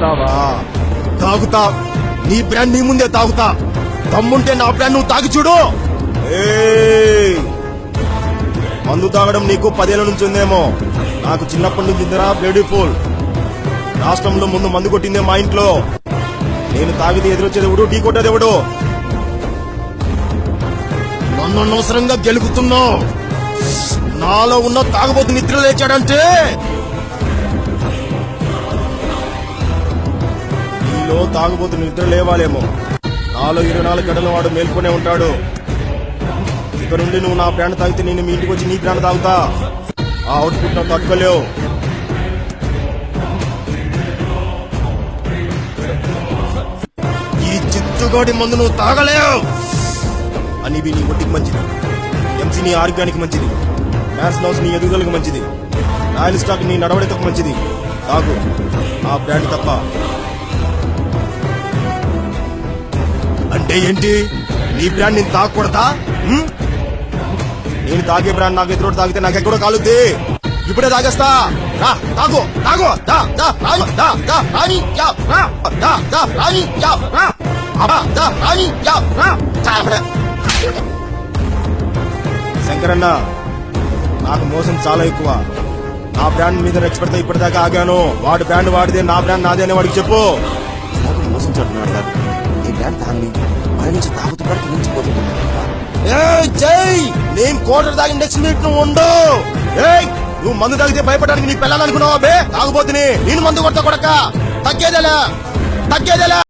తాగుతావా? తాగుతా. నీ బ్రాండ్ నీ ముందే తాగుతా. దమ్ముంటే నా బ్రాండ్ నువ్వు తాగి చూడు. మందు తాగడం నీకు 10 ఏళ్ల నుంచి ఉందేమో. నాకు చిన్నప్పటి నుంచి ఉందిరా బ్యూటిఫుల్. రాష్ట్రంలో ముందు మందు కొట్టిందే మా ఇంట్లో. నేను తాగితే ఎదురొచ్చేది ఎవడు, ఢీ కొట్టేది ఎవడు? నన్ను అనవసరంగా గెలుగుతున్నావు. నాలో ఉన్న తాగబోతు నిద్ర లేచాడంటే నీలో తాగబోతు నిద్ర లేవాలేమో. నాలో 24 గంటల వాడు మేల్కొనే ఉంటాడు. ఇక నుండి నువ్వు నా ప్రాణ తాగితే నేను మీ ఇంటికి వచ్చి నీ ప్రాణ తాగుతా. ఆ అవుట్పుట్ నాకు తట్టుకోలేవు. ఈ చిత్తుగాడి మందు నువ్వు తాగలేవు. అనివి నీ ఒంటికి మంచిది, ఎంసీ నీ ఆరోగ్యానికి మంచిది, మ్యాథ్స్ నౌస్ నీ ఎదుగుదలకు మంచిది, రాయల్ స్టాక్ నీ నడవడికకు మంచిది. తాగు ఆ బ్రాండ్ తప్ప. అంటే ఏంటి? నీ బ్రాండ్ నేను తాగకూడదా? నేను తాగే బ్రాండ్ నాకు ఎదురు తాగితే నాకు ఎక్కడో కాలుద్ది. ఇప్పుడే తాగేస్తా. రా తాగు తాగు. శంకరన్న, నాకు మోసం చాలా ఎక్కువ. నా బ్రాండ్ మీద ఎక్స్పర్ట్ ఇప్పటిదాకా ఆగాను. వాడి బ్రాండ్ వాడిదే, నా బ్రాండ్ నాదే అని వాడికి చెప్పు. నాకు మోసం చెప్తున్నాడు కదా. ఈ బ్రాండ్ తాగి వాడి నుంచి తాగుతున్నాడు, మించిపోతుంది. జై, నేను కోటర్ తాగి నెక్స్ట్ మినిట్ నువ్వు ఉండు. నువ్వు మందు తాగితే భయపడడానికి నీ పిల్లలు అనుకున్నావా? బే తాగుపోతుని నేను మందు కొడతా కొడక. తగ్గేదేలా.